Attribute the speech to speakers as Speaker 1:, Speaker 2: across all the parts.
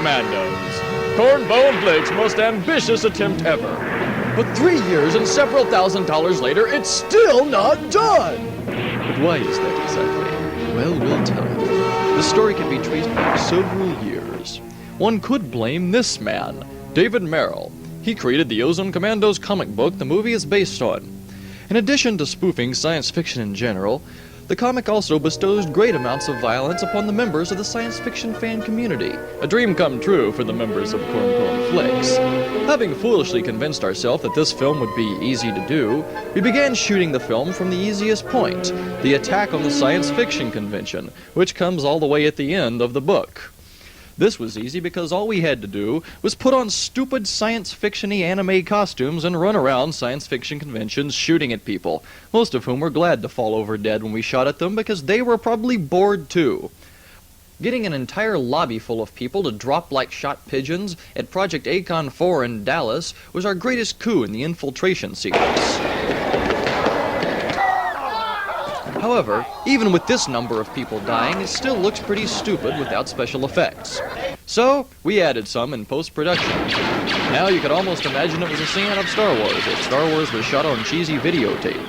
Speaker 1: Commandos. Cornbone Blake's most ambitious attempt ever. But 3 years and several $1,000s later, it's still not done! But why is that exactly? Well, we'll tell you. The story can be traced back several years. One could blame this man, David Merrill. He created the Ozone Commandos comic book the movie is based on. In addition to spoofing science fiction in general, the comic also bestows great amounts of violence upon the members of the science fiction fan community, a dream come true for the members of Cornbone Flicks. Having foolishly convinced ourselves that this film would be easy to do, we began shooting the film from the easiest point, the attack on the science fiction convention, which comes all the way at the end of the book. This was easy because all we had to do was put on stupid science fiction-y anime costumes and run around science fiction conventions shooting at people, most of whom were glad to fall over dead when we shot at them because they were probably bored too. Getting an entire lobby full of people to drop like shot pigeons at Project Acon 4 in Dallas was our greatest coup in the infiltration sequence. However, even with this number of people dying, it still looks pretty stupid without special effects. So, we added some in post-production. Now you could almost imagine it was a scene out of Star Wars, if Star Wars was shot on cheesy videotape.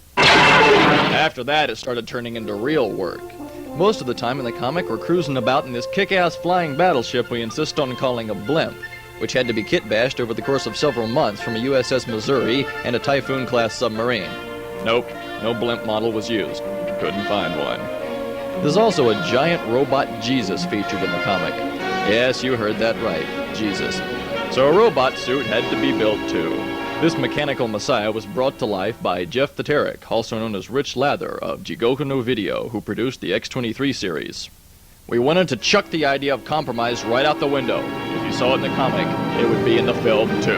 Speaker 1: After that, it started turning into real work. Most of the time in the comic, we're cruising about in this kick-ass flying battleship we insist on calling a blimp, which had to be kit-bashed over the course of several months from a USS Missouri and a Typhoon-class submarine. Nope, no blimp model was used. Couldn't find one. There's also a giant robot Jesus featured in the comic. Yes, you heard that right, Jesus. So a robot suit had to be built too. This mechanical messiah was brought to life by Jeff the Tarek, also known as Rich Lather of Jigoku no Video, who produced the X-23 series. We wanted to chuck the idea of compromise right out the window. If you saw it in the comic, it would be in the film too.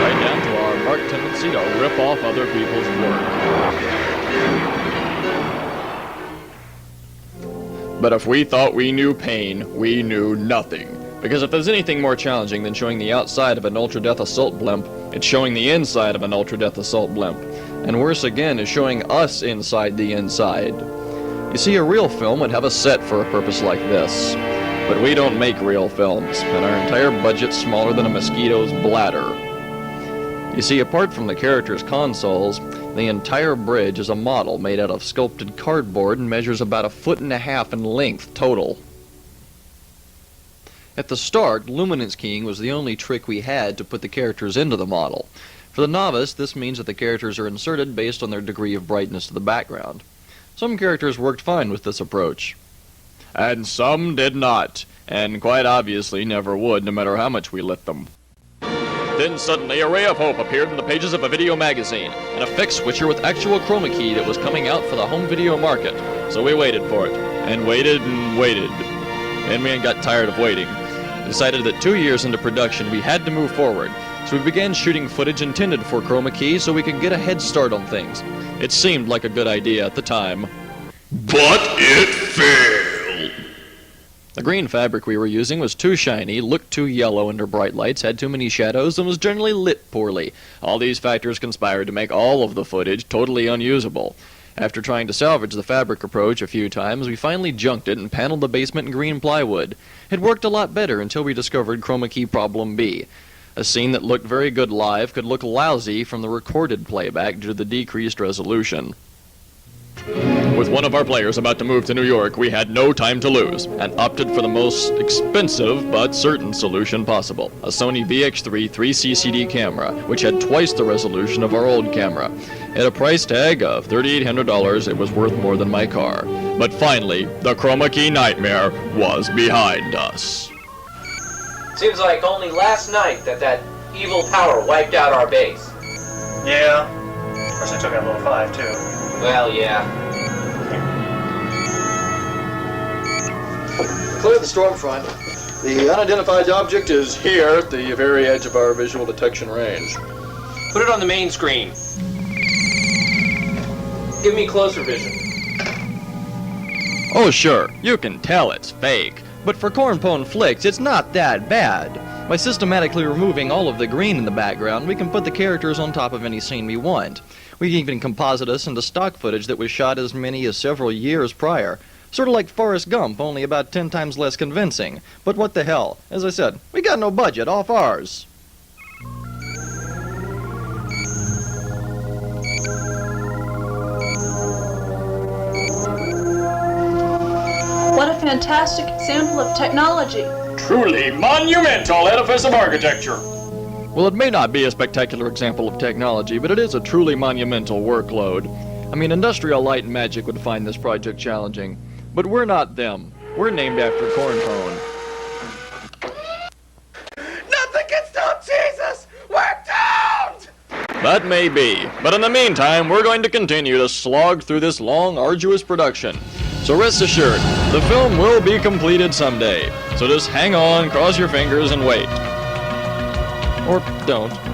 Speaker 1: Right down to our marked tendency to rip off other people's work. But if we thought we knew pain, we knew nothing. Because if there's anything more challenging than showing the outside of an ultra-death assault blimp, it's showing the inside of an ultra-death assault blimp. And worse again is showing us inside the inside. You see, a real film would have a set for a purpose like this. But we don't make real films, and our entire budget's smaller than a mosquito's bladder. You see, apart from the characters' consoles, the entire bridge is a model made out of sculpted cardboard and measures about 1.5 feet in length total. At the start, luminance keying was the only trick we had to put the characters into the model. For the novice, this means that the characters are inserted based on their degree of brightness to the background. Some characters worked fine with this approach. And some did not, and quite obviously never would, no matter how much we lit them. Then suddenly a ray of hope appeared in the pages of a video magazine, an effect switcher with actual chroma key that was coming out for the home video market. So we waited for it, and waited and waited. Then we got tired of waiting. Decided that 2 years into production we had to move forward, so we began shooting footage intended for chroma key so we could get a head start on things. It seemed like a good idea at the time. But it failed! The green fabric we were using was too shiny, looked too yellow under bright lights, had too many shadows, and was generally lit poorly. All these factors conspired to make all of the footage totally unusable. After trying to salvage the fabric approach a few times, we finally junked it and paneled the basement in green plywood. It worked a lot better until we discovered chroma key problem B. A scene that looked very good live could look lousy from the recorded playback due to the decreased resolution. With one of our players about to move to New York, we had no time to lose, and opted for the most expensive but certain solution possible, a Sony VX3 3CCD camera, which had twice the resolution of our old camera. At a price tag of $3,800, it was worth more than my car. But finally, the chroma key nightmare was behind us.
Speaker 2: Seems like only last night that evil power wiped out our base.
Speaker 3: Yeah. Of course, I took out level 5, too.
Speaker 2: Well, yeah.
Speaker 1: Clear the storm front. The unidentified object is here at the very edge of our visual detection range.
Speaker 2: Put it on the main screen. Give me closer vision.
Speaker 1: Oh sure, you can tell it's fake. But for Cornbone Flicks, it's not that bad. By systematically removing all of the green in the background, we can put the characters on top of any scene we want. We can even composite us into stock footage that was shot as many as several years prior. Sort of like Forrest Gump, only about 10 times less convincing. But what the hell? As I said, we got no budget, off ours.
Speaker 4: What a fantastic example of technology.
Speaker 5: Truly monumental edifice of architecture.
Speaker 1: Well, it may not be a spectacular example of technology, but it is a truly monumental workload. I mean, Industrial Light and Magic would find this project challenging. But we're not them. We're named after Pone.
Speaker 6: Nothing can stop Jesus! We're doomed!
Speaker 1: That may be, but in the meantime, we're going to continue to slog through this long, arduous production. So rest assured, the film will be completed someday. So just hang on, cross your fingers, and wait. Or don't.